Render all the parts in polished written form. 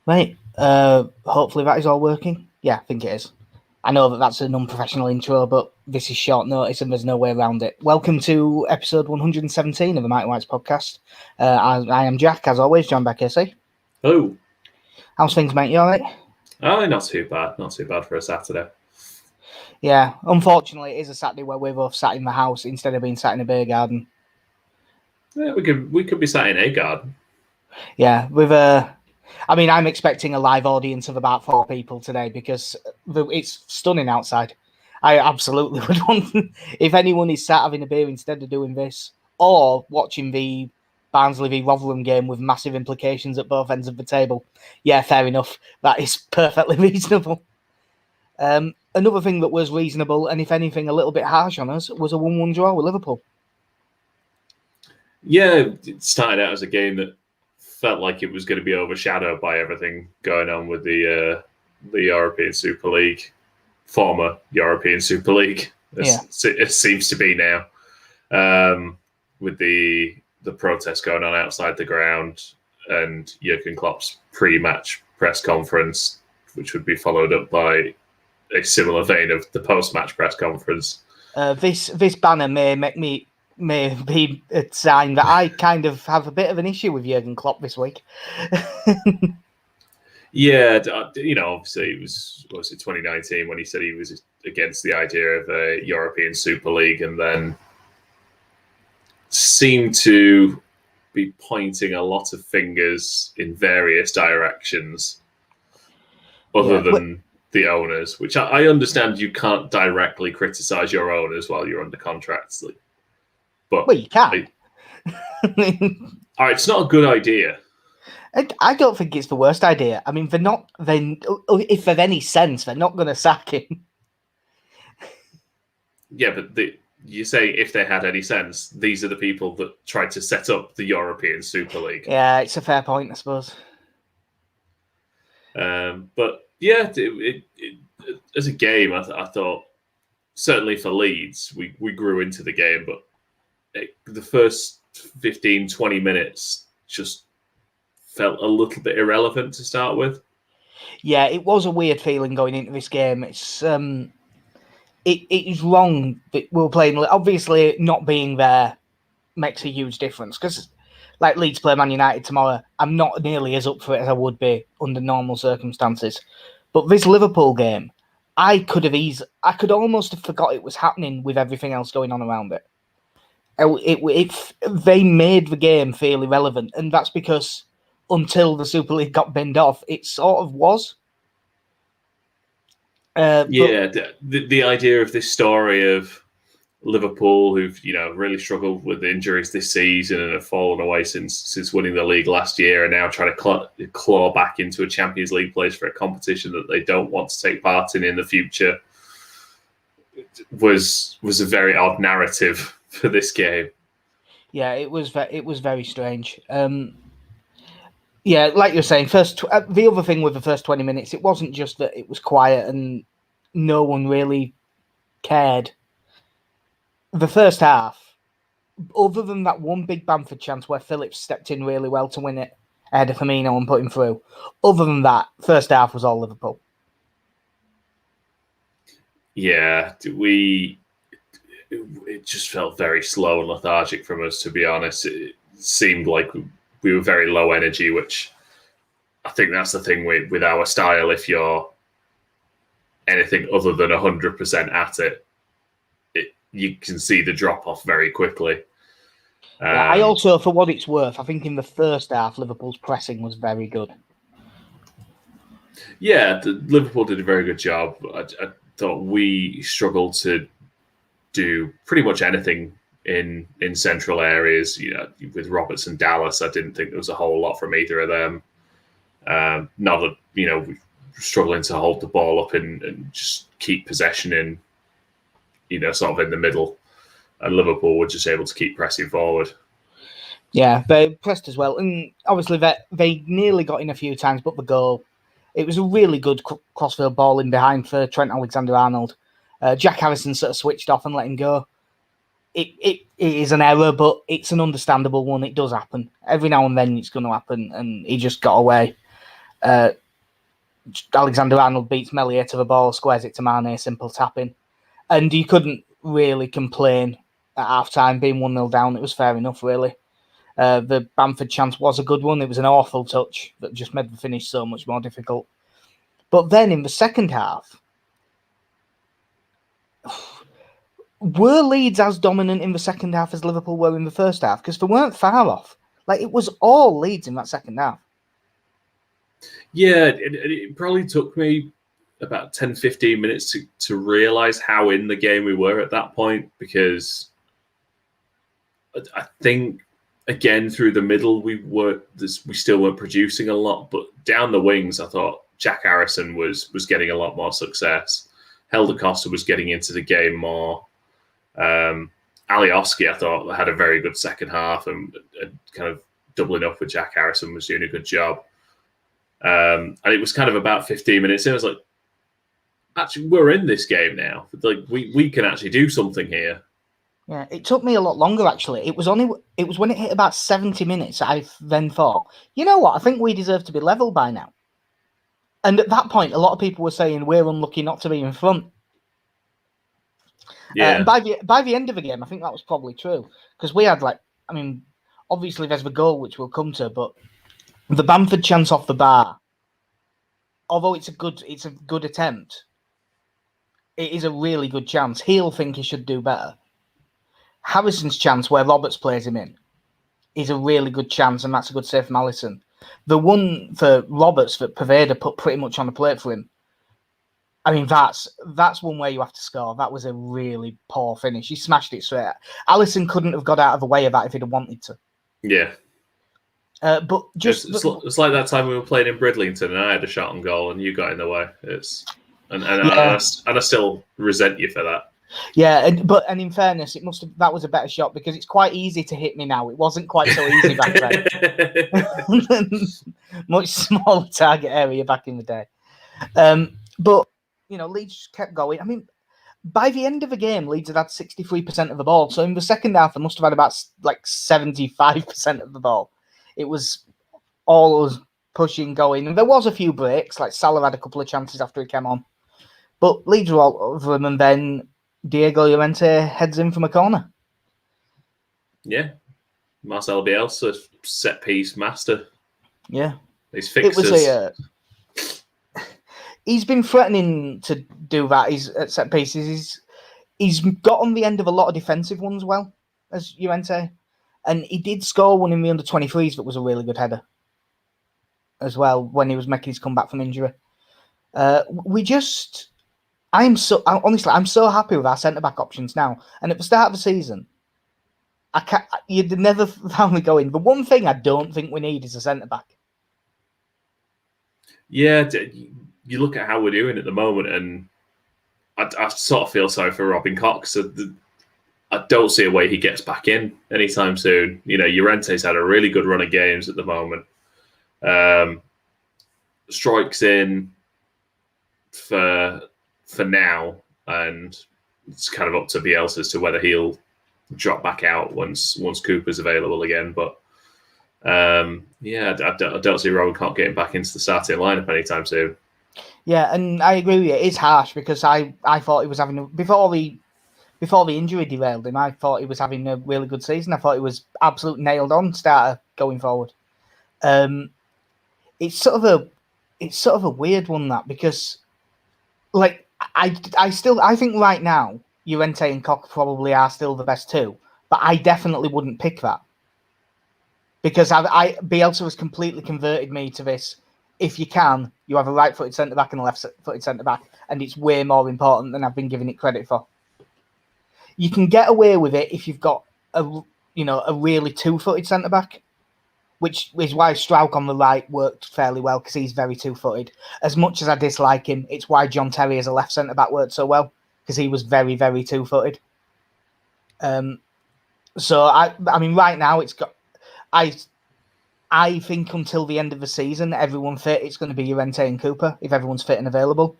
Right. Hopefully that is all working. Yeah, I think it is. I know that that's an unprofessional intro, but this is short notice and there's no way around it. Welcome to episode 117 of the Mighty Whites podcast. I am Jack, as always, joined by Casey. Hello. How's things, mate? You all right? Not too bad. Not too bad for a Saturday. Yeah, unfortunately, it is a Saturday where we're both sat in the house instead of being sat in a beer garden. Yeah, we could be sat in a garden. Yeah, I'm expecting a live audience of about 4 people today because it's stunning outside. I absolutely would want, if anyone is sat having a beer instead of doing this, or watching the Barnsley v Rotherham game with massive implications at both ends of the table, yeah, fair enough. That is perfectly reasonable. Another thing that was reasonable, and if anything, a little bit harsh on us, was a 1-1 draw with Liverpool. Yeah, it started out as a game that felt like it was going to be overshadowed by everything going on with the European Super League, former European Super League. It seems to be now, with the protests going on outside the ground and Jurgen Klopp's pre-match press conference, which would be followed up by a similar vein of the post-match press conference. This banner may be a sign that I kind of have a bit of an issue with Jurgen Klopp this week. Yeah, obviously it was 2019 when he said he was against the idea of a European Super League, and then seemed to be pointing a lot of fingers in various directions other than the owners, which I understand you can't directly criticize your owners while you're under contract. But well, you can. It's not a good idea. I don't think it's the worst idea. I mean, if they've any sense, they're not going to sack him. Yeah, but you say if they had any sense, these are the people that tried to set up the European Super League. Yeah, it's a fair point, I suppose. But yeah, as a game, I thought certainly for Leeds, we grew into the game, but the first 15, 20 minutes just felt a little bit irrelevant to start with. Yeah, it was a weird feeling going into this game. It's it is wrong that we're playing. Obviously, not being there makes a huge difference because, like Leeds play Man United tomorrow, I'm not nearly as up for it as I would be under normal circumstances. But this Liverpool game, I could almost have forgot it was happening with everything else going on around it. They made the game feel irrelevant, and that's because until the Super League got binned off, it sort of was. The idea of this story of Liverpool, who've really struggled with injuries this season and have fallen away since winning the league last year, and now trying to claw back into a Champions League place for a competition that they don't want to take part in the future, was a very odd narrative for this game. Yeah, it was very strange. Yeah, like you're saying, the other thing with the first 20 minutes, it wasn't just that it was quiet and no one really cared. The first half, other than that one big Bamford chance where Phillips stepped in really well to win it ahead of Firmino and put him through, other than that, first half was all Liverpool. Yeah, it just felt very slow and lethargic from us, to be honest. It seemed like we were very low energy, which I think that's the thing with our style. If you're anything other than 100% at it, you can see the drop-off very quickly. I also, for what it's worth, I think in the first half, Liverpool's pressing was very good. Yeah, Liverpool did a very good job. I thought we struggled to do pretty much anything in central areas. With Roberts and Dallas, I didn't think there was a whole lot from either of them. Not that we're struggling to hold the ball up and just keep possession in, sort of in the middle. And Liverpool were just able to keep pressing forward. Yeah, they pressed as well, and obviously they nearly got in a few times, but the goal. It was a really good crossfield ball in behind for Trent Alexander-Arnold. Jack Harrison sort of switched off and let him go. It is an error, but it's an understandable one. It does happen. Every now and then it's going to happen, and he just got away. Alexander-Arnold beats Meslier to the ball, squares it to Mane, simple tapping. And you couldn't really complain at half-time, being 1-0 down. It was fair enough, really. The Bamford chance was a good one. It was an awful touch that just made the finish so much more difficult. But then in the second half, were Leeds as dominant in the second half as Liverpool were in the first half? Because they weren't far off. Like, it was all Leeds in that second half. Yeah, it probably took me about 10, 15 minutes to realise how in the game we were at that point, because I think, again, through the middle, we still weren't producing a lot, but down the wings, I thought Jack Harrison was getting a lot more success. Helder Costa was getting into the game more. Alioski, I thought, had a very good second half, and kind of doubling up with Jack Harrison was doing a good job. And it was kind of about 15 minutes in. I was like, actually, we're in this game now. Like, we can actually do something here. Yeah, it took me a lot longer, actually. It was when it hit about 70 minutes I then thought, you know what, I think we deserve to be level by now. And at that point, a lot of people were saying we're unlucky not to be in front. Yeah. And by the end of the game, I think that was probably true. Because we had, obviously there's the goal, which we'll come to, but the Bamford chance off the bar, although it's a good attempt, it is a really good chance. He'll think he should do better. Harrison's chance, where Roberts plays him in, is a really good chance, and that's a good save from Alisson. The one for Roberts that Poveda put pretty much on the plate for him, I mean, that's one where you have to score. That was a really poor finish. He smashed it straight. Alisson couldn't have got out of the way of that if he'd have wanted to. Yeah. But it's like that time we were playing in Bridlington, and I had a shot on goal, and you got in the way. I still resent you for that. Yeah, and in fairness, that was a better shot, because it's quite easy to hit me now. It wasn't quite so easy back then. Much smaller target area back in the day. But Leeds just kept going. I mean, by the end of the game, Leeds had 63% of the ball. So in the second half, they must have had about 75% of the ball. It was all pushing, going, and there was a few breaks. Like Salah had a couple of chances after he came on, but Leeds were all over them, and then Diego Llorente heads in from a corner. Yeah, Marcel Bielsa, set piece master. Yeah, he's fixers. He's been threatening to do that. He's at set pieces. He's got on the end of a lot of defensive ones, well, as Llorente, and he did score one in the under-23s that was a really good header as well when he was making his comeback from injury. I'm so happy with our centre-back options now. And at the start of the season, you'd never found me going, the one thing I don't think we need is a centre-back. Yeah, you look at how we're doing at the moment, and I sort of feel sorry for Robin Cox. I don't see a way he gets back in anytime soon. Llorente's had a really good run of games at the moment. Strikes in for now, and it's kind of up to Bielsa as to whether he'll drop back out once Cooper's available again. But I don't see Robin Koch getting back into the starting lineup anytime soon. Yeah, and I agree with you. It's harsh, because I thought he was having before the injury derailed him, I thought he was having a really good season. I thought he was absolute nailed on starter going forward. It's sort of a weird one, that, because I think right now Llorente and Koch probably are still the best two, but I definitely wouldn't pick that, because Bielsa has completely converted me to this. If you can, you have a right-footed centre-back and a left-footed centre-back, and it's way more important than I've been giving it credit for. You can get away with it if you've got a really two-footed centre-back, which is why Strauch on the right worked fairly well, because he's very two-footed. As much as I dislike him, it's why John Terry as a left centre-back worked so well, because he was very, very two-footed. So, I mean, right now, I think until the end of the season, everyone fit, it's going to be Llorente and Cooper, if everyone's fit and available.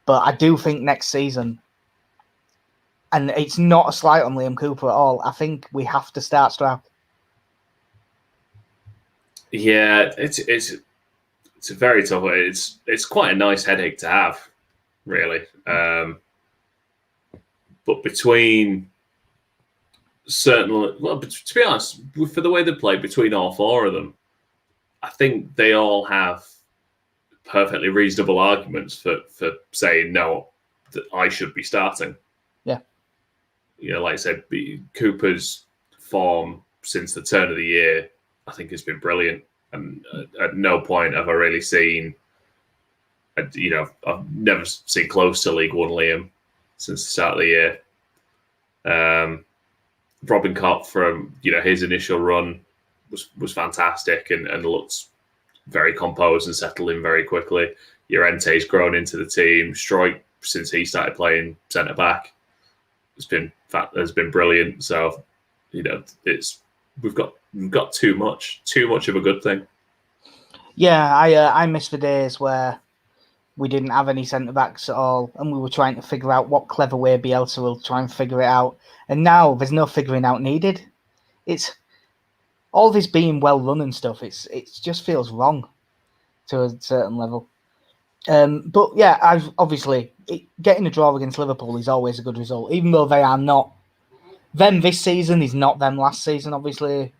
But I do think next season, and it's not a slight on Liam Cooper at all, I think we have to start Strauch. Yeah, it's it's a very tough. It's quite a nice headache to have, really. But between certainly, well, to be honest, for the way they play between all four of them, I think they all have perfectly reasonable arguments for saying no, that I should be starting. Yeah. Like I said, Cooper's form since the turn of the year, I think, has been brilliant. And at no point have I really seen, I've never seen close to League One Liam since the start of the year. Robin Kopp from his initial run was fantastic and looked very composed and settled in very quickly. Llorente's grown into the team. Stroik, since he started playing centre back, has been brilliant. So we've got too much of a good thing. Yeah, I miss the days where we didn't have any centre backs at all, and we were trying to figure out what clever way Bielsa will try and figure it out. And now there's no figuring out needed. It's all this being well run and stuff. It just feels wrong to a certain level. But yeah, I've obviously getting a draw against Liverpool is always a good result, even though they are not them this season. Is not them last season. Obviously,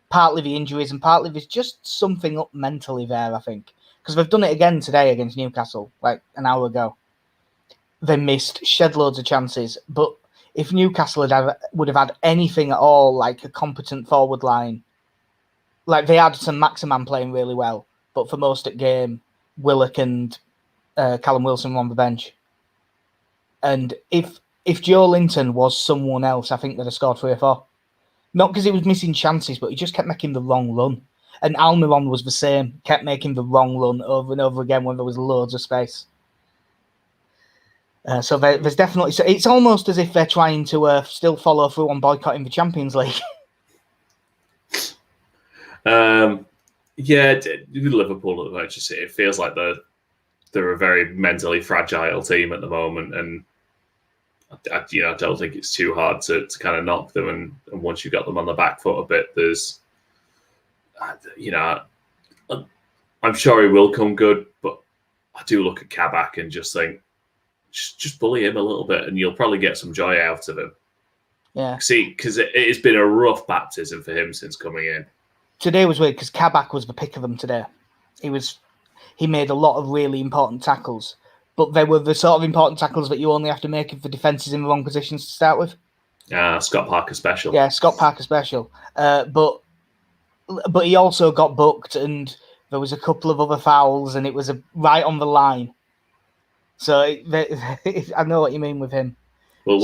partly the injuries and partly there's just something up mentally there. I think. Because they've done it again today against Newcastle, like an hour ago. They missed shed loads of chances, but if Newcastle would have had anything at all, like a competent forward line, like they had some Maximan playing really well, but for most of the game, Willock and Callum Wilson were on the bench. And if Joe Linton was someone else, I think they'd have scored 3 or 4. Not because he was missing chances, but he just kept making the wrong run. And Almiron was the same, kept making the wrong run over and over again when there was loads of space. So there's definitely... So it's almost as if they're trying to still follow through on boycotting the Champions League. Yeah, Liverpool, it feels like they're a very mentally fragile team at the moment, and I don't think it's too hard to kind of knock them. And once you've got them on the back foot a bit, there's... I'm sure he will come good, but I do look at Kabak and just think, just bully him a little bit, and you'll probably get some joy out of him. Yeah. See, because it's been a rough baptism for him since coming in. Today was weird because Kabak was the pick of them today. He made a lot of really important tackles, but they were the sort of important tackles that you only have to make if the defence is in the wrong positions to start with. Scott Parker special. Yeah, Scott Parker special. But he also got booked, and there was a couple of other fouls, and it was right on the line. So I know what you mean with him. Well,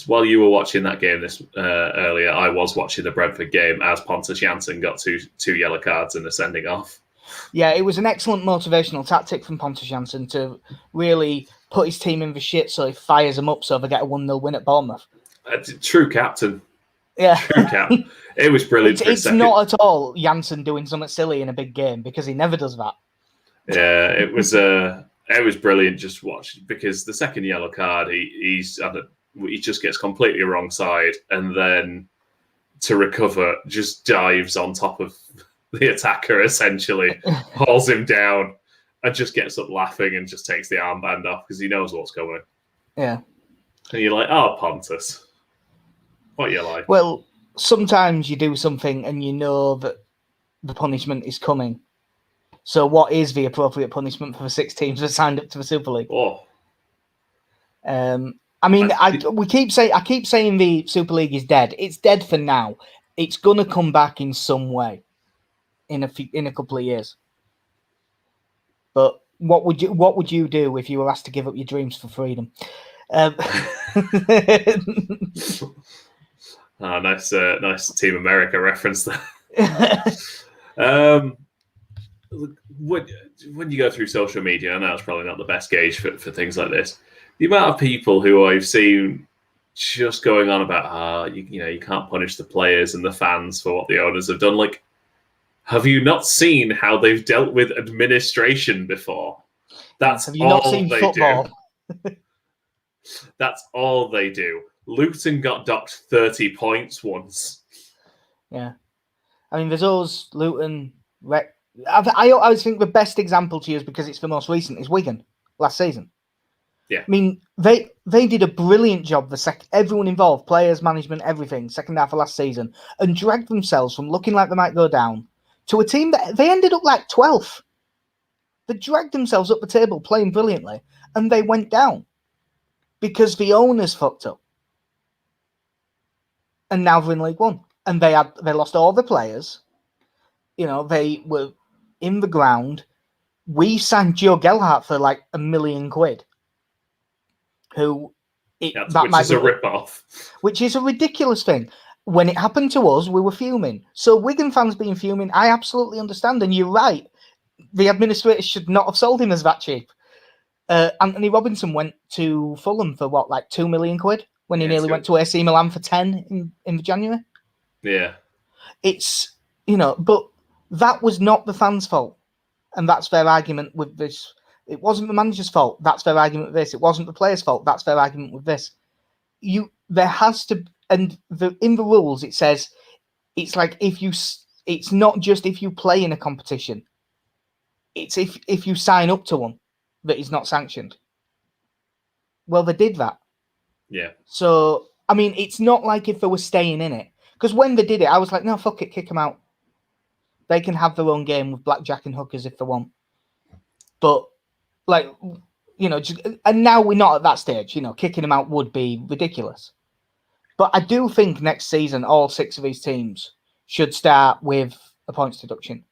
while you were watching that game this earlier, I was watching the Brentford game as Pontus Jansson got two yellow cards and a sending off. Yeah, it was an excellent motivational tactic from Pontus Jansson to really put his team in the shit, so he fires them up so they get a 1-0 win at Bournemouth. True captain. Yeah. True cap. It was brilliant. It's not at all Janssen doing something silly in a big game, because he never does that. Yeah, it was brilliant just watch, because the second yellow card, he just gets completely wrong side, and then to recover just dives on top of the attacker, essentially hauls him down and just gets up laughing and just takes the armband off because he knows what's coming. Yeah. And you're like, oh, Pontus. What you like? Well, sometimes you do something and you know that the punishment is coming. So what is the appropriate punishment for the 6 teams that signed up to the Super League? Oh. I mean, I keep saying the Super League is dead. It's dead for now. It's gonna come back in some way in a couple of years. But what would you do if you were asked to give up your dreams for freedom? Nice Team America reference there. When you go through social media, I know it's probably not the best gauge for things like this. The amount of people who I've seen just going on about, you can't punish the players and the fans for what the owners have done. Like, have you not seen how they've dealt with administration before? That's have you not seen football? Do. That's all they do. Luton got docked 30 points once. Yeah. I mean, there's us, Luton, I always think the best example to use, because it's the most recent, is Wigan last season. Yeah. I mean, they did a brilliant job, everyone involved, players, management, everything, second half of last season, and dragged themselves from looking like they might go down to a team that they ended up like 12th. They dragged themselves up the table playing brilliantly, and they went down because the owners fucked up. And now they're in League One. And they lost all the players. You know, they were in the ground. We signed Joe Gelhardt for like £1 million. Which is a rip-off. Which is a ridiculous thing. When it happened to us, we were fuming. So Wigan fans being fuming, I absolutely understand. And you're right. The administrators should not have sold him as that cheap. Anthony Robinson went to Fulham for what, like £2 million when he nearly went to AC Milan for 10 in January. Yeah. It's, but that was not the fans' fault. And that's their argument with this. It wasn't the manager's fault. That's their argument with this. It wasn't the player's fault. That's their argument with this. There has to, and in the rules it says it's like it's not just if you play in a competition. It's if you sign up to one that is not sanctioned. Well, they did that. Yeah. So I mean, it's not like if they were staying in it, because when they did it, I was like, no, fuck it, kick them out. They can have their own game with blackjack and hookers if they want. But and now we're not at that stage. Kicking them out would be ridiculous. But I do think next season, all 6 of these teams should start with a points deduction.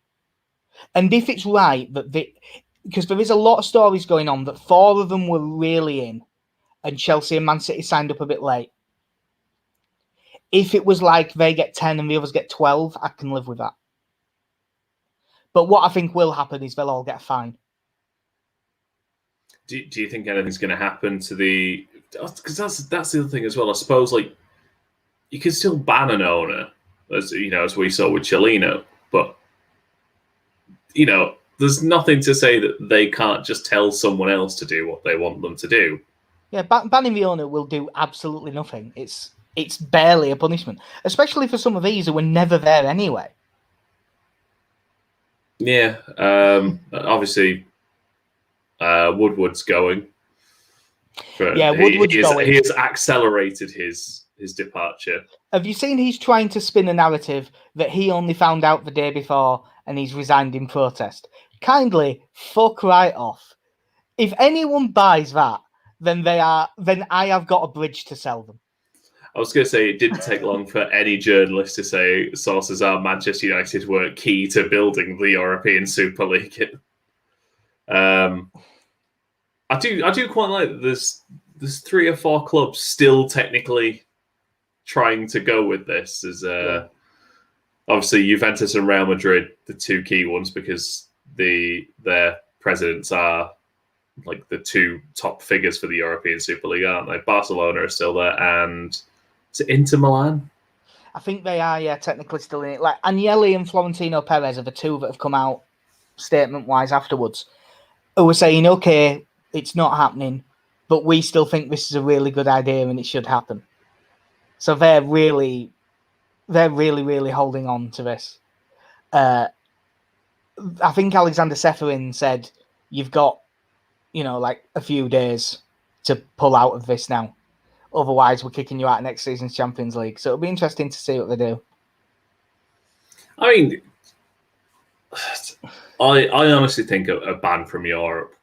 And if it's right because there is a lot of stories going on that 4 of them were really in, and Chelsea and Man City signed up a bit late. If it was like they get 10 and the others get 12, I can live with that. But what I think will happen is they'll all get a fine. Do you think anything's going to happen to the? Because that's the other thing as well. I suppose you can still ban an owner, as we saw with Chelino, but there's nothing to say that they can't just tell someone else to do what they want them to do. Yeah, banning the owner will do absolutely nothing. It's barely a punishment, especially for some of these who were never there anyway. Yeah, obviously. Woodward's going. Woodward's going. He has accelerated his departure. Have you seen he's trying to spin a narrative that he only found out the day before and he's resigned in protest? Kindly fuck right off. If anyone buys that, then I have got a bridge to sell them. I was going to say it didn't take long for any journalist to say sources are Manchester United were key to building the European Super League. I do quite like that there's 3 or 4 clubs still technically trying to go with this. There's obviously Juventus and Real Madrid, the 2 key ones, because their presidents are like the 2 top figures for the European Super League, aren't they? Barcelona are still there, and is it Inter Milan? I think they are, yeah, technically still in it. Like Agnelli and Florentino Perez are the 2 that have come out statement-wise afterwards, who were saying, okay, it's not happening, but we still think this is a really good idea and it should happen. So they're really, really holding on to this. I think Alexander Seferin said, you've got, like a few days to pull out of this now. Otherwise, we're kicking you out of next season's Champions League. So it'll be interesting to see what they do. I mean, I honestly think a ban from Europe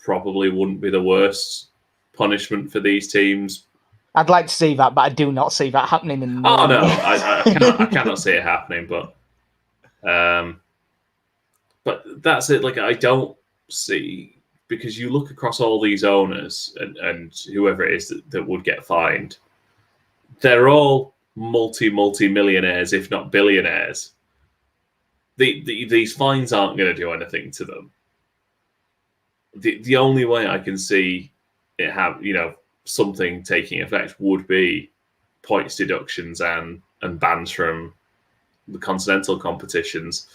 probably wouldn't be the worst punishment for these teams. I'd like to see that, but I do not see that happening. I cannot see it happening. But that's it. Like, I don't see, because you look across all these owners and whoever it is that would get fined, they're all multi-millionaires, if not billionaires. These fines aren't going to do anything to them. The only way I can see it have something taking effect would be points deductions and bans from the continental competitions,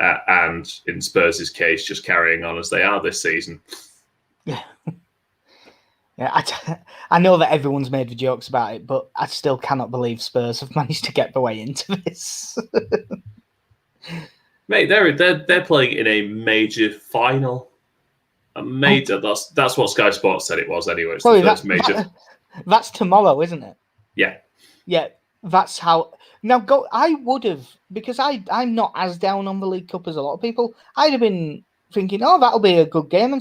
and in Spurs' case, just carrying on as they are this season. Yeah, I know that everyone's made the jokes about it, but I still cannot believe Spurs have managed to get the way into this. Mate, they're playing in a major final. A major. That's what Sky Sports said it was anyway. It's Sorry, the first major. that's tomorrow, isn't it? Yeah. Yeah, that's how. Now go. I would have, because I'm not as down on the League Cup as a lot of people. I'd have been thinking, oh, that'll be a good game,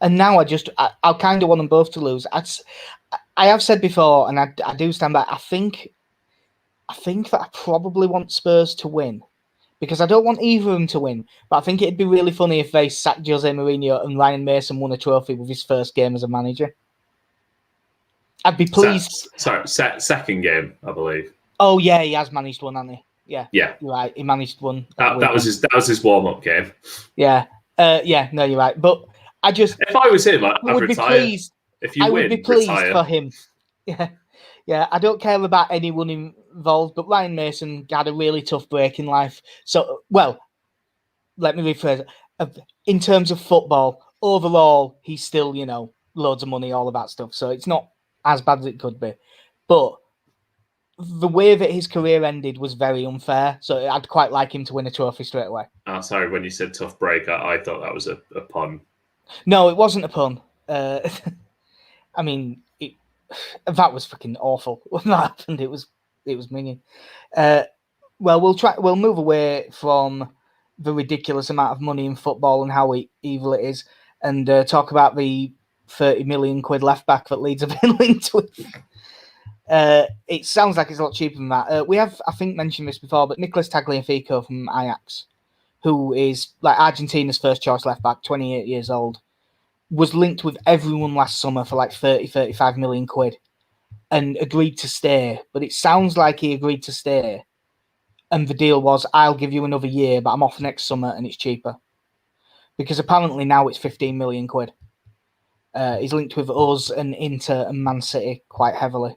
and now I kind of want them both to lose. I have said before, and I do stand by. I think that I probably want Spurs to win, because I don't want either of them to win. But I think it'd be really funny if they sacked Jose Mourinho and Ryan Mason won a trophy with his first game as a manager. I'd be pleased. Second game, I believe. Oh yeah, he has managed one, hasn't he? Yeah. Yeah. You're right. He managed one. That was his warm-up game. Yeah. Yeah. No, you're right. But if I was him, I'd would retire. be pleased. If you I win, would be pleased retire. for him. Yeah. Yeah. I don't care about anyone involved, but Ryan Mason had a really tough break in life. So, well, let me rephrase it. In terms of football, overall, he's still, loads of money, all of that stuff. So it's not as bad as it could be. But the way that his career ended was very unfair. So I'd quite like him to win a trophy straight away. Oh, sorry. When you said tough break, I thought that was a pun. No, it wasn't a pun. I mean, that was fucking awful when that happened. It was minging. Well, we'll move away from the ridiculous amount of money in football and how evil it is, and talk about the 30 million quid left back that Leeds have been linked with. It sounds like it's a lot cheaper than that. We have, I think, mentioned this before, but Nicolas Tagliafico from Ajax, who is like Argentina's first choice left back, 28 years old, was linked with everyone last summer for like 35 million quid and agreed to stay. But it sounds like he agreed to stay, and the deal was, I'll give you another year, but I'm off next summer and it's cheaper. Because apparently now it's 15 million quid. He's linked with us and Inter and Man City quite heavily.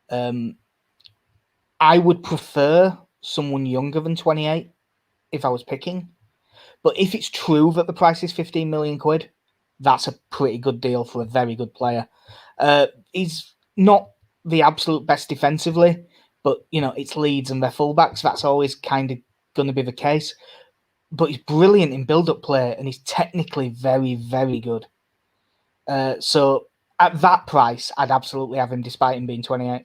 I would prefer someone younger than 28 if I was picking. But if it's true that the price is 15 million quid, that's a pretty good deal for a very good player. He's not the absolute best defensively, but, it's Leeds and their fullbacks. That's always kind of going to be the case. But he's brilliant in build-up play, and he's technically very, very good. So at that price, I'd absolutely have him, despite him being 28.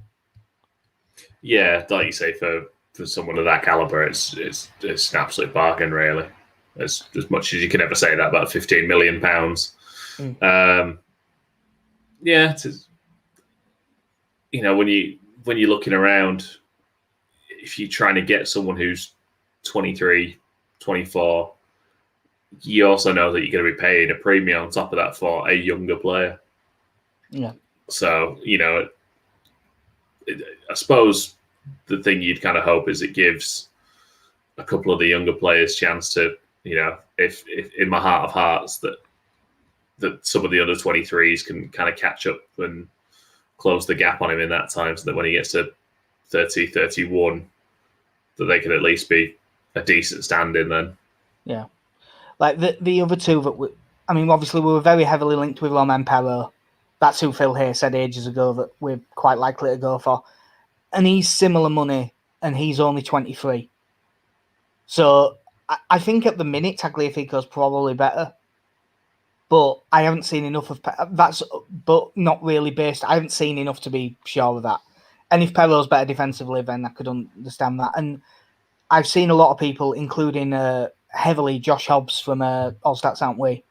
Yeah, like you say, for someone of that caliber, it's an absolute bargain, really. As much as you can ever say that about £15 million. Yeah, when you're looking around, if you're trying to get someone who's 23, 24, you also know that you're going to be paying a premium on top of that for a younger player. Yeah. So, I suppose the thing you'd kind of hope is it gives a couple of the younger players chance to, if in my heart of hearts that some of the under 23s can kind of catch up and close the gap on him in that time, so that when he gets to 30, 31, that they can at least be a decent stand-in then. Yeah. Like the other two that obviously we were very heavily linked with Romain Perrault. That's who Phil Hay said ages ago that we're quite likely to go for. And he's similar money, and he's only 23. So I think at the minute Tagliafico's probably better. But I haven't seen enough of that's, but not really based. I haven't seen enough to be sure of that. And if Perrault's better defensively, then I could understand that. And I've seen a lot of people, including heavily Josh Hobbs from All Stats Aren't We,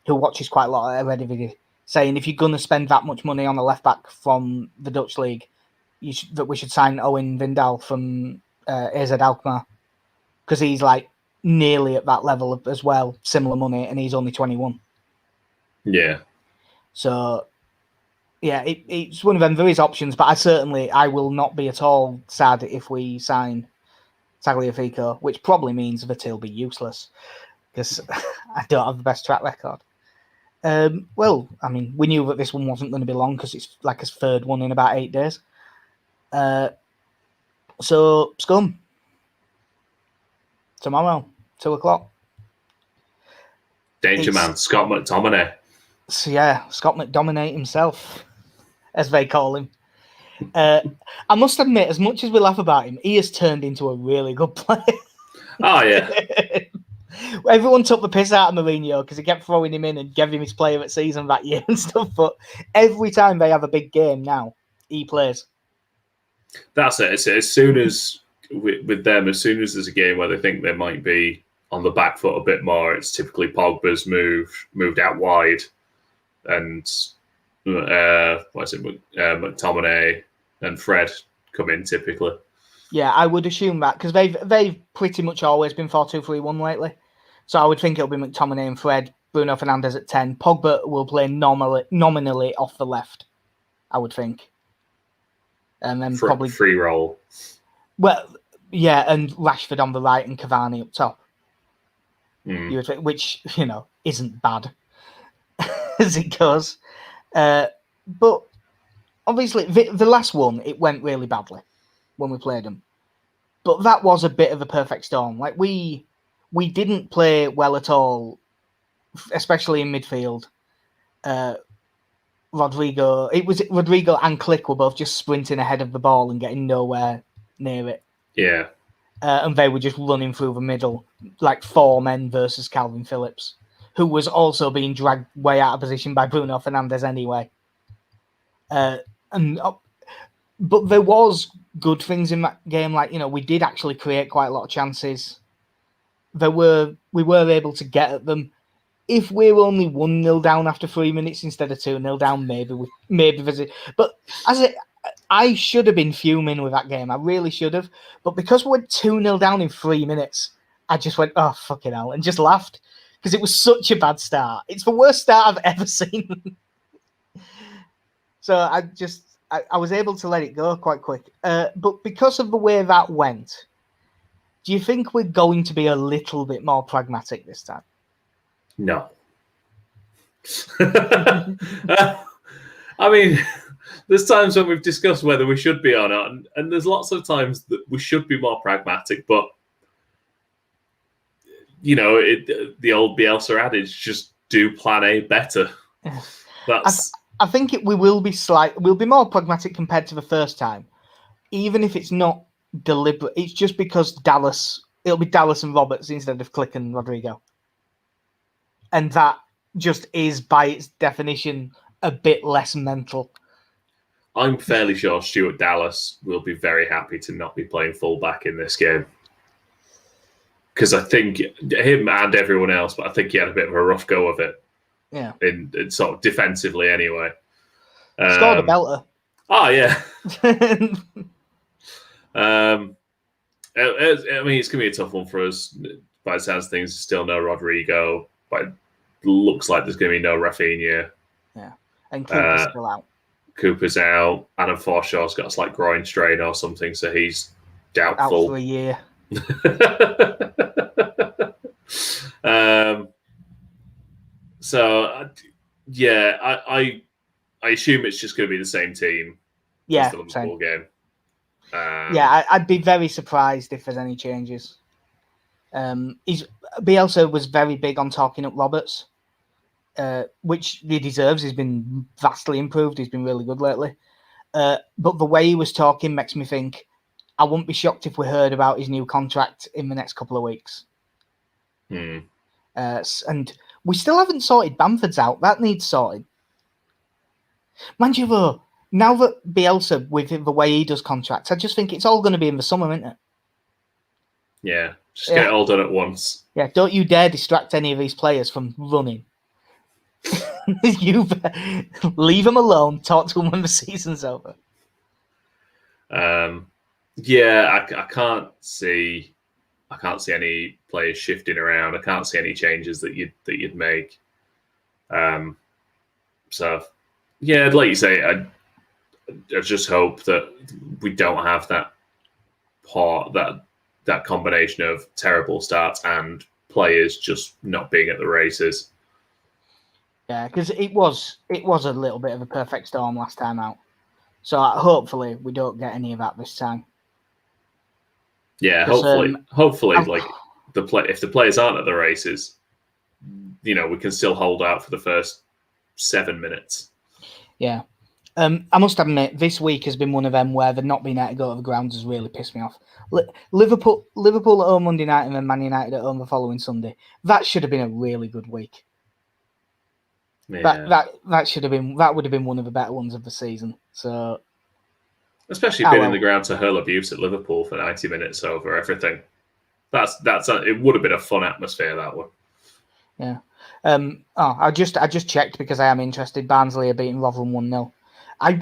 who watches quite a lot of Eredivisie, saying if you're going to spend that much money on a left back from the Dutch league, that we should sign Owen Vindal from AZ Alkmaar, because he's like nearly at that level as well, similar money, and he's only 21. Yeah. So, yeah, it's one of them. There is options, but I will not be at all sad if we sign Tagliafico, which probably means that he'll be useless because I don't have the best track record. Well, we knew that this one wasn't going to be long because it's like his third one in about 8 days. So, Scum. Tomorrow, 2:00. Danger Man, Scott McTominay. So yeah, Scott McDominate himself, as they call him. I must admit, as much as we laugh about him, he has turned into a really good player. Oh yeah. Everyone took the piss out of Mourinho because he kept throwing him in and gave him his player of the season that year and stuff. But every time they have a big game now, he plays. That's it. As soon as with them, as soon as there's a game where they think they might be on the back foot a bit more, it's typically Pogba's moved out wide, and McTominay and Fred come in typically. Yeah, I would assume that because they've pretty much always been 4-2-3-1 lately. So I would think it'll be McTominay and Fred, Bruno Fernandes at 10. Pogba will play nominally off the left, I would think. And then probably free roll. Well, yeah, and Rashford on the right and Cavani up top. You would think, which, isn't bad as it goes. But obviously, the last one, it went really badly when we played them. But that was a bit of a perfect storm. Like, we didn't play well at all, especially in midfield. Rodrigo and Click were both just sprinting ahead of the ball and getting nowhere near it. Yeah. And they were just running through the middle, like 4 men versus Calvin Phillips, who was also being dragged way out of position by Bruno Fernandes anyway. But there was good things in that game. Like, we did actually create quite a lot of chances. We were able to get at them. If we're only 1-0 down after 3 minutes instead of 2-0 down, maybe visit. But I should have been fuming with that game. I really should have. But because we're 2-0 down in 3 minutes, I just went, oh, fucking hell, and just laughed because it was such a bad start. It's the worst start I've ever seen. So I was able to let it go quite quick. But because of the way that went, do you think we're going to be a little bit more pragmatic this time? No. I mean, there's times when we've discussed whether we should be or not, and there's lots of times that we should be more pragmatic, but the old Bielsa adage, just do plan A better. That's. I think we will be we'll be more pragmatic compared to the first time, even if it's not deliberate. It's just because it'll be Dallas and Roberts instead of Click and Rodrigo. And that just is, by its definition, a bit less mental. I'm fairly sure Stuart Dallas will be very happy to not be playing fullback in this game. Because I think him and everyone else, but I think he had a bit of a rough go of it. Yeah. In sort of defensively anyway. Scored a belter. Oh, yeah. I mean, it's going to be a tough one for us. By the sounds of things, still no Rodrigo. But it looks like there's going to be no Rafinha. Yeah. And Cooper's still out. Cooper's out. Adam Forshaw's got a slight groin strain or something, so he's doubtful. Out for a year. I assume it's just going to be the same team. Yeah, as the Liverpool game. I'd be very surprised if there's any changes. Bielsa was very big on talking up Roberts, which he deserves. He's been vastly improved. He's been really good lately. But the way he was talking makes me think I wouldn't be shocked if we heard about his new contract in the next couple of weeks. And we still haven't sorted Bamford's out. That needs sorting. Mind you, though, now that Bielsa, with the way he does contracts, I just think it's all going to be in the summer, isn't it? Yeah, just get it all done at once. Yeah, don't you dare distract any of these players from running. You leave them alone. Talk to them when the season's over. I can't see any players shifting around. I can't see any changes that you'd make. So, yeah, like you say, I just hope that we don't have that combination of terrible starts and players just not being at the races. Yeah, because it was a little bit of a perfect storm last time out. So hopefully we don't get any of that this time. Yeah, hopefully, like if the players aren't at the races, we can still hold out for the first 7 minutes. Yeah, I must admit, this week has been one of them where the not being able to go to the ground has really pissed me off. Liverpool at home Monday night and then Man United at home the following Sunday. That should have been a really good week. Yeah. That would have been one of the better ones of the season. So, especially being in the ground to hurl abuse at Liverpool for 90 minutes over everything. It would have been a fun atmosphere, that one. Yeah. I just checked because I am interested. Barnsley are beating Rotherham 1-0.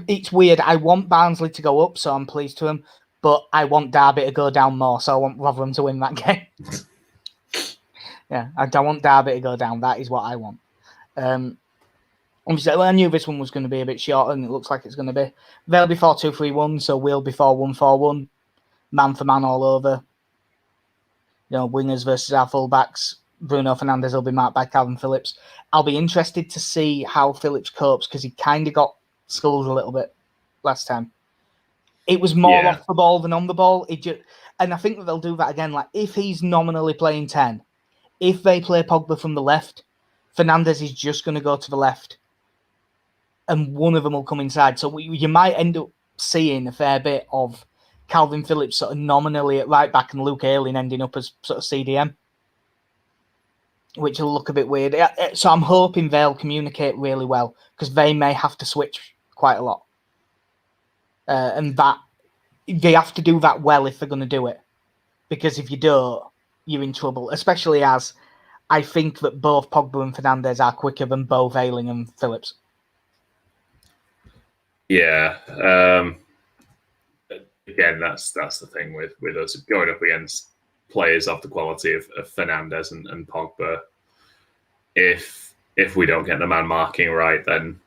It's weird. I want Barnsley to go up, so I'm pleased to them. But I want Derby to go down more, so I want Rotherham to win that game. Yeah, I don't want Derby to go down. That is what I want. Obviously, I knew this one was going to be a bit shorter, and it looks like it's going to be. They'll be 4-2-3-1, so we'll be 4-1-4-1. Man for man all over. Wingers versus our fullbacks. Bruno Fernandes will be marked by Calvin Phillips. I'll be interested to see how Phillips copes because he kind of got schooled a little bit last time. It was more off the ball than on the ball. And I think that they'll do that again. Like if he's nominally playing 10, if they play Pogba from the left, Fernandes is just going to go to the left, and one of them will come inside. So you might end up seeing a fair bit of Calvin Phillips sort of nominally at right back and Luke Ayling ending up as sort of CDM, which will look a bit weird. So I'm hoping they'll communicate really well because they may have to switch quite a lot. And that they have to do that well if they're going to do it. Because if you don't, you're in trouble, especially as I think that both Pogba and Fernandes are quicker than both Ayling and Phillips. Yeah. Again, that's the thing with us going up against players of the quality of Fernandes and Pogba. If we don't get the man marking right, then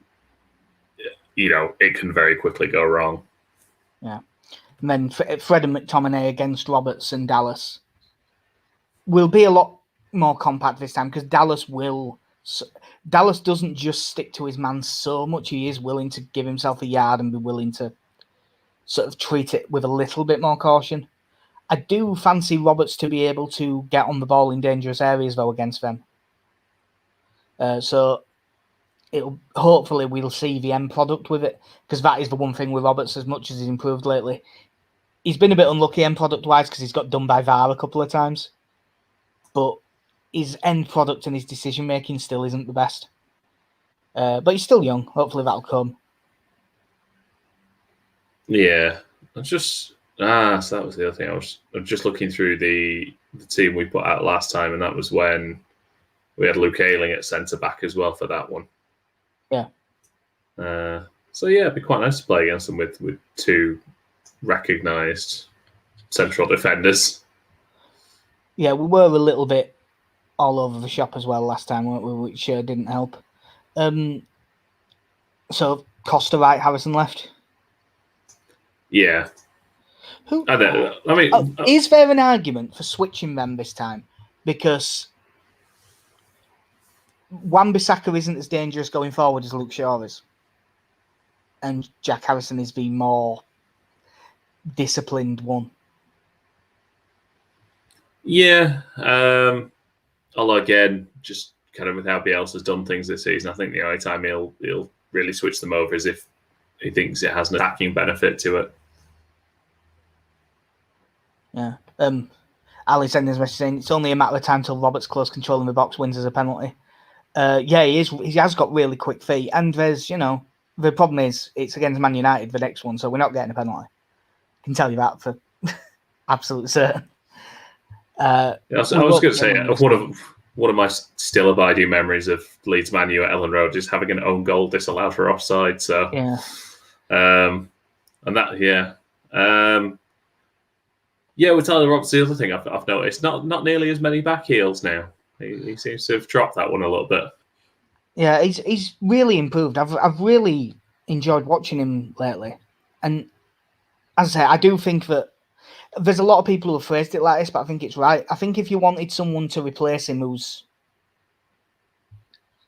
it can very quickly go wrong. Yeah, and then Fred and McTominay against Roberts and Dallas will be a lot more compact this time because Dallas doesn't just stick to his man so much. He is willing to give himself a yard and be willing to sort of treat it with a little bit more caution. I do fancy Roberts to be able to get on the ball in dangerous areas though against them. So hopefully we'll see the end product with it because that is the one thing with Roberts. As much as he's improved lately, he's been a bit unlucky end product wise because he's got done by VAR a couple of times. But his end product and his decision making still isn't the best. But he's still young. Hopefully that'll come. Yeah, so that was the other thing. I was just looking through the team we put out last time, and that was when we had Luke Ayling at centre back as well for that one. Yeah. So yeah, it'd be quite nice to play against them with two recognised central defenders. Yeah, we were a little bit all over the shop as well last time, weren't we? Which didn't help. So Costa right, Harrison left. Yeah. Is there an argument for switching them this time? Because Wan-Bissaka isn't as dangerous going forward as Luke Shaw is. And Jack Harrison is the more disciplined one. Yeah. Although, again, just kind of with how Bielsa's done things this season, I think the only time he'll really switch them over is if he thinks it has an attacking benefit to it. Yeah. Ali sending his message saying it's only a matter of time till Roberts close control in the box wins as a penalty. Yeah, he is. He has got really quick feet, and there's the problem is it's against Man United the next one, so we're not getting a penalty. I can tell you that for absolute certain. I was going to say one of my still abiding memories of Leeds Man U at Ellen Road is having an own goal disallowed for offside. So yeah, and that with Tyler Roberts, the other thing I've noticed not nearly as many back heels now. He seems to have dropped that one a little bit. Yeah, he's really improved. I've really enjoyed watching him lately, and as I say, I do think that there's a lot of people who have phrased it like this, but I think it's right. I think if you wanted someone to replace him who's,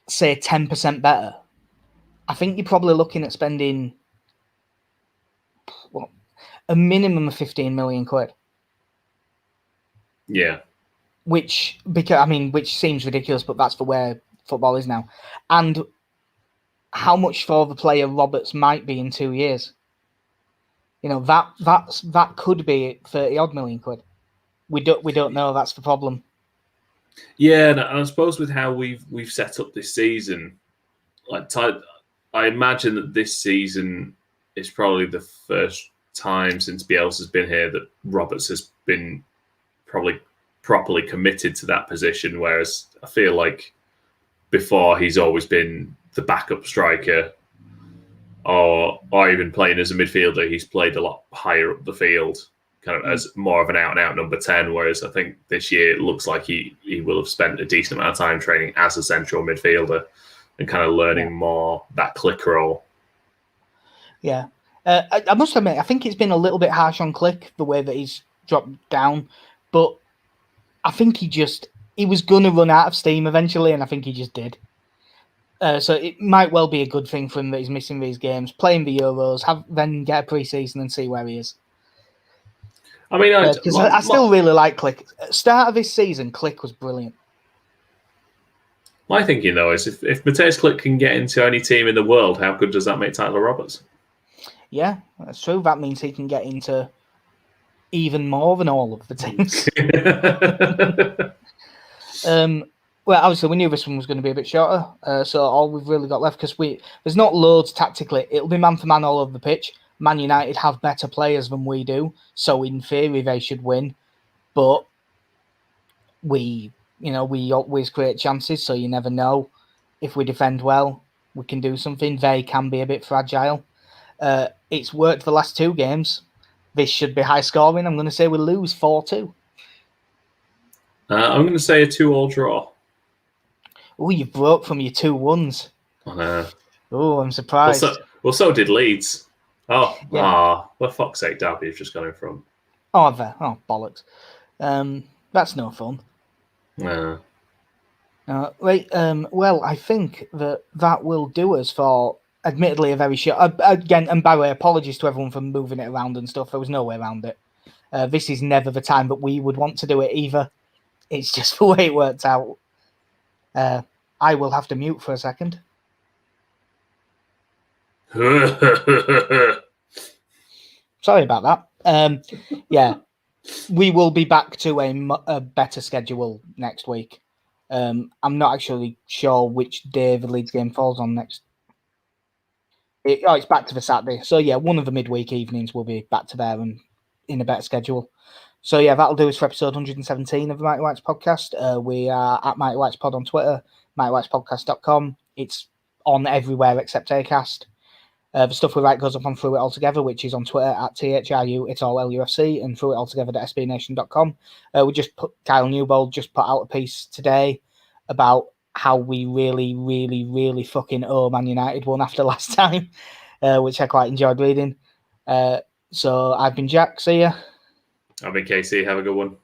say, 10% better, I think you're probably looking at spending a minimum of 15 million quid. Yeah. Which seems ridiculous, but that's for where football is now. And how much for the player Roberts might be in 2 years. That could be 30 odd million quid. We don't know. That's the problem. Yeah, and I suppose with how we've set up this season, I imagine that this season is probably the first time since Bielsa's been here that Roberts has been probably properly committed to that position. Whereas I feel like before he's always been the backup striker, or even playing as a midfielder. He's played a lot higher up the field, kind of as more of an out-and-out number 10, whereas I think this year it looks like he will have spent a decent amount of time training as a central midfielder and kind of learning more that click role. Yeah. I must admit, I think it's been a little bit harsh on Click, the way that he's dropped down, but I think he was going to run out of steam eventually, and I think he just did. So it might well be a good thing for him that he's missing these games, playing the Euros, then get a pre-season and see where he is. I mean, I still really like Click. Start of this season, Click was brilliant. My thinking, though, is if Mateusz Klich can get into any team in the world, how good does that make Tyler Roberts? Yeah, that's true. That means he can get into even more than all of the teams. Well, obviously, we knew this one was going to be a bit shorter, so all we've really got left, because there's not loads tactically. It'll be man for man all over the pitch. Man United have better players than we do, so in theory they should win. But we always create chances, so you never know. If we defend well, we can do something. They can be a bit fragile. It's worked the last 2 games. This should be high scoring. I'm going to say we lose 4-2. I'm going to say a 2-2 draw. Oh, you broke from your 2-1s. Oh, I'm surprised. Well, so did Leeds. Oh, yeah. For fuck's sake, Derby have just gone in front. Oh, bollocks. That's no fun. No. Right. Well, I think that will do us for, admittedly, a very short. Again, and by the way, apologies to everyone for moving it around and stuff. There was no way around it. This is never the time that we would want to do it either. It's just the way it worked out. I will have to mute for a second. Sorry about that. Yeah, we will be back to a better schedule next week. I'm not actually sure which day the Leeds game falls on next. It's back to the Saturday. So yeah, one of the midweek evenings will be back to there and in a better schedule. So yeah, that'll do us for episode 117 of the Mighty Whites podcast. We are at Mighty Whites Pod on Twitter, mightywhitespodcast.com. It's on everywhere except Acast. The stuff we write goes up on Through It All Together, which is on Twitter at THRU, it's all LUFC, and Through It All Together.sbnation.com. Kyle Newbold just put out a piece today about how we really, really, really fucking owe Man United one after last time, which I quite enjoyed reading. So I've been Jack. See ya. I've been Casey. Have a good one.